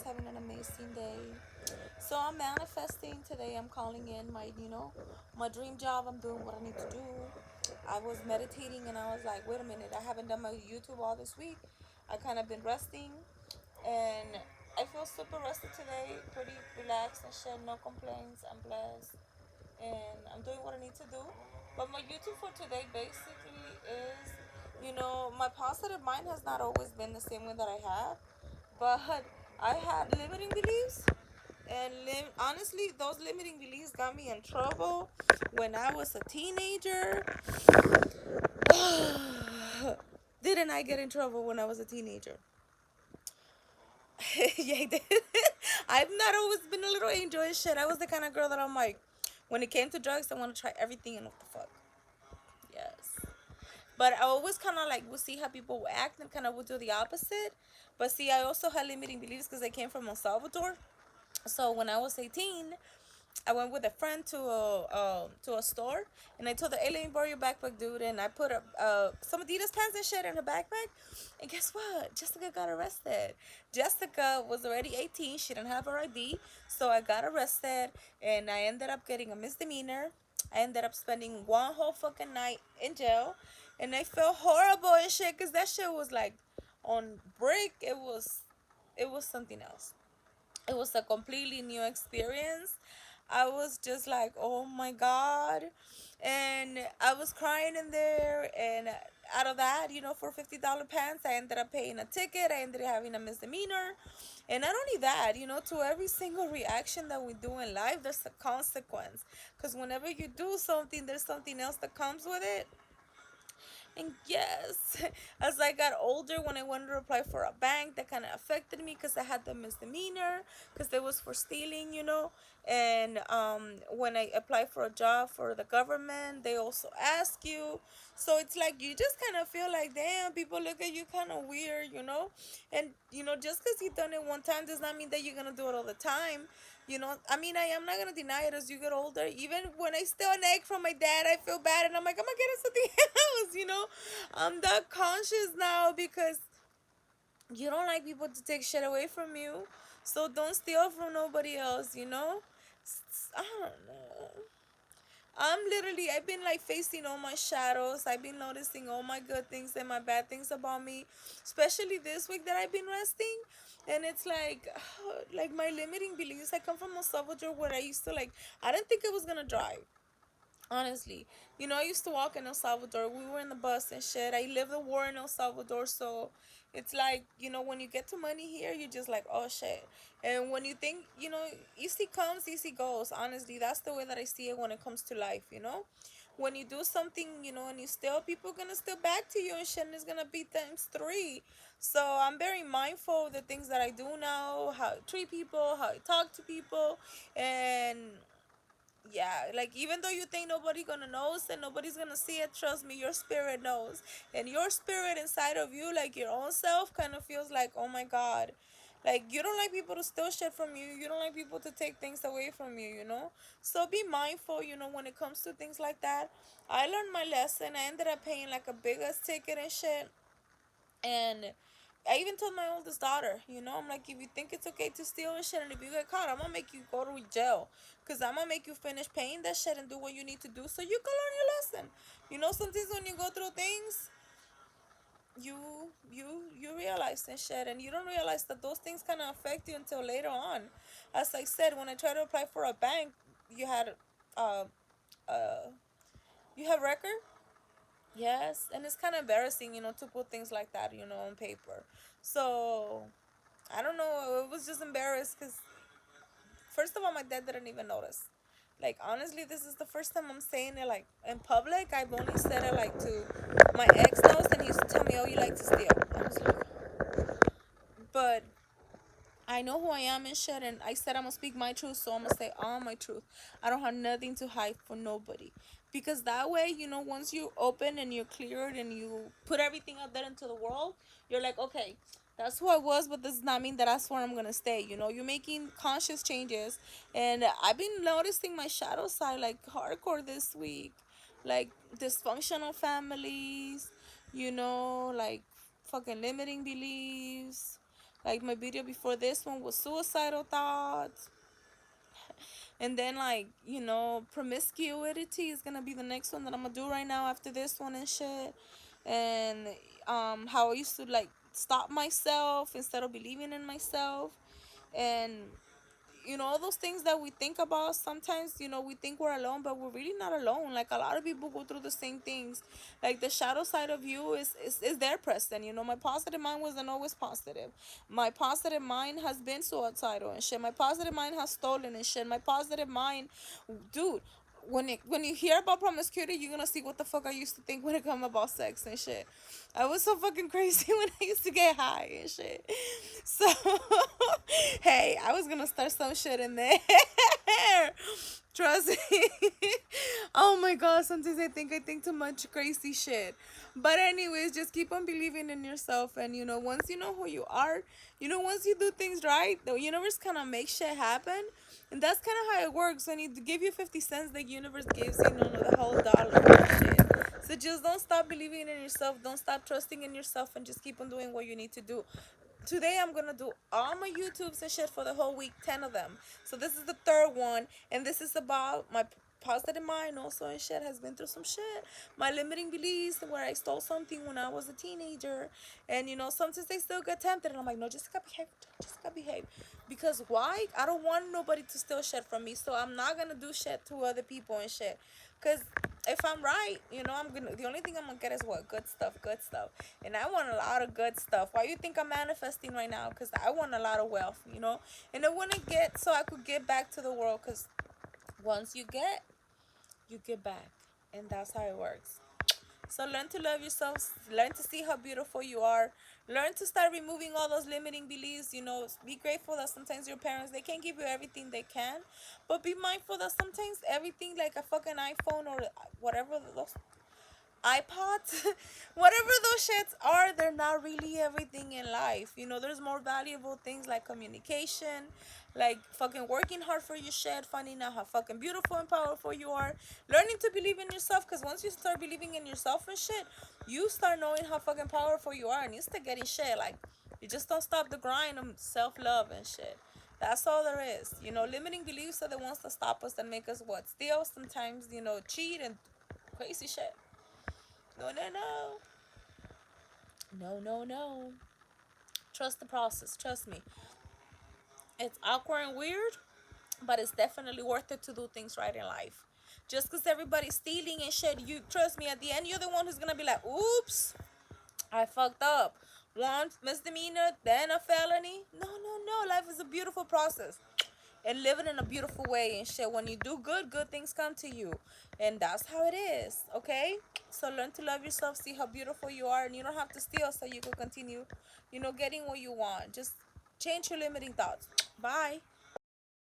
having an amazing day. So I'm manifesting today. I'm calling in my dream job. I'm doing what I need to do. I was meditating and I was like, wait a minute, I haven't done my YouTube all this week. I kind of been resting and I feel super rested today, pretty relaxed and shit, no complaints. I'm blessed and I'm doing what I need to do. But my YouTube for today basically is, my positive mind has not always been the same way that I have, but I had limiting beliefs, and honestly, those limiting beliefs got me in trouble when I was a teenager. Didn't I get in trouble when I was a teenager? Yeah, I did. I've not always been a little angel and shit. I was the kind of girl that I'm like, when it came to drugs, I want to try everything and what the fuck. Yes. But I always kind of like would see how people would act and kind of would do the opposite. But see, I also had limiting beliefs because I came from El Salvador. So when I was 18, I went with a friend to a store, and I told her, "Hey, let me borrow your backpack, dude." And I put some Adidas pants and shit in her backpack. And guess what? Jessica got arrested. Jessica was already 18. She didn't have her ID, so I got arrested, and I ended up getting a misdemeanor. I ended up spending one whole fucking night in jail, and I felt horrible and shit, cause that shit was like on break. It was something else. It was a completely new experience. I was just like, oh my God. And I was crying in there. And out of that, for $50 pants, I ended up paying a ticket. I ended up having a misdemeanor. And not only that, to every single reaction that we do in life, there's a consequence. Because whenever you do something, there's something else that comes with it. And yes, as I got older, when I wanted to apply for a bank, that kind of affected me because I had the misdemeanor, because it was for stealing. And when I applied for a job for the government, they also ask you. So it's like you just kind of feel like, damn, people look at you kind of weird. And, just because you done it one time does not mean that you're going to do it all the time. I mean, I am not gonna deny it. As you get older, even when I steal an egg from my dad, I feel bad, and I'm like, I'm gonna get something else. I'm that conscious now because you don't like people to take shit away from you, so don't steal from nobody else. I don't know. I've been like facing all my shadows. I've been noticing all my good things and my bad things about me, especially this week that I've been resting. And it's like, like my limiting beliefs. I come from El Salvador where I used to like, I didn't think I was gonna drive. Honestly, I used to walk in El Salvador. We were in the bus and shit. I lived the war in El Salvador, so it's like, when you get to money here, you're just like, oh shit. And when you think, easy comes, easy goes. Honestly, that's the way that I see it when it comes to life. When you do something, and you steal, people gonna steal back to you and shit, and it's gonna be times three. So I'm very mindful of the things that I do now, how I treat people, how I talk to people, and yeah, like even though you think nobody gonna knows and nobody's gonna see it, trust me, your spirit knows. And your spirit inside of you, like your own self, kind of feels like, oh my God, like you don't like people to steal shit from you, you don't like people to take things away from you. So be mindful, when it comes to things like that. I learned my lesson. I ended up paying like a big ass ticket and shit. And I even told my oldest daughter, I'm like, if you think it's okay to steal and shit, and if you get caught, I'm gonna make you go to jail. Because I'm gonna make you finish paying that shit and do what you need to do so you can learn your lesson. Sometimes when you go through things, you realize and shit, and you don't realize that those things kind of affect you until later on. As I said, when I tried to apply for a bank, you had, uh, uh, you have record. Yes, and it's kind of embarrassing, to put things like that, on paper. So, I don't know. It was just embarrassed because, first of all, my dad didn't even notice. Like, honestly, this is the first time I'm saying it, like, in public. I've only said it, like, to my ex knows, and he used to tell me, oh, you like to steal. I was like, but I know who I am and shit, and I said I'm gonna speak my truth, so I'm gonna say all my truth. I don't have nothing to hide for nobody. Because that way, once you open and you're cleared and you put everything out there into the world, you're like, okay, that's who I was, but this does not mean that that's where I'm gonna stay. You're making conscious changes, and I've been noticing my shadow side like hardcore this week, like dysfunctional families, like fucking limiting beliefs, Like my video before this one was suicidal thoughts. And then like, promiscuity is gonna be the next one that I'm gonna do right now after this one and shit. And how I used to like stop myself instead of believing in myself. And all those things that we think about sometimes, we think we're alone, but we're really not alone. Like a lot of people go through the same things. Like the shadow side of you is there present. My positive mind wasn't always positive. My positive mind has been suicidal and shit. My positive mind has stolen and shit. My positive mind, dude, when you hear about promiscuity, you're gonna see what the fuck I used to think when it come about sex and shit. I was so fucking crazy when I used to get high and shit. So hey, I was gonna start some shit in there. Trust me. Oh my god, sometimes I think too much crazy shit. But anyways, just keep on believing in yourself, and once you know who you are, once you do things right, the universe kind of makes shit happen. And that's kind of how it works. When you give you 50 cents, the universe gives you, the whole dollar and shit. So just don't stop believing in yourself. Don't stop trusting in yourself, and just keep on doing what you need to do. Today I'm gonna do all my YouTubes and shit for the whole week, 10 of them. So this is the third one, and this is about my positive mind also and shit. Has been through some shit. My limiting beliefs, where I stole something when I was a teenager, and sometimes they still get tempted, and I'm like, no, just gotta behave, just gotta behave. Because why? I don't want nobody to steal shit from me, so I'm not gonna do shit to other people and shit. Cause if I'm right, I'm gonna. The only thing I'm gonna get is what? Good stuff, and I want a lot of good stuff. Why you think I'm manifesting right now? Cause I want a lot of wealth, and I want to get so I could give back to the world. Cause once you get back, and that's how it works. So learn to love yourself. Learn to see how beautiful you are. Learn to start removing all those limiting beliefs. Be grateful that sometimes your parents, they can't give you everything they can, but be mindful that sometimes everything, like a fucking iPhone or whatever those iPods, whatever those shits are, they're not really everything in life. There's more valuable things like communication, like fucking working hard for your shit, finding out how fucking beautiful and powerful you are, learning to believe in yourself. Because once you start believing in yourself and shit, you start knowing how fucking powerful you are, and you start getting shit. Like, you just don't stop the grind of self love and shit. That's all there is. Limiting beliefs are the ones that stop us, that make us what? Steal sometimes, cheat and crazy shit. No, no, no. No, no, no. Trust the process. Trust me. It's awkward and weird, but it's definitely worth it to do things right in life. Just because everybody's stealing and shit, you trust me, at the end, you're the one who's going to be like, oops, I fucked up. One misdemeanor, then a felony. No, no, no. Life is a beautiful process. And living in a beautiful way and shit. When you do good, good things come to you. And that's how it is, okay? So learn to love yourself, see how beautiful you are, and you don't have to steal so you can continue, getting what you want. Just change your limiting thoughts. Bye.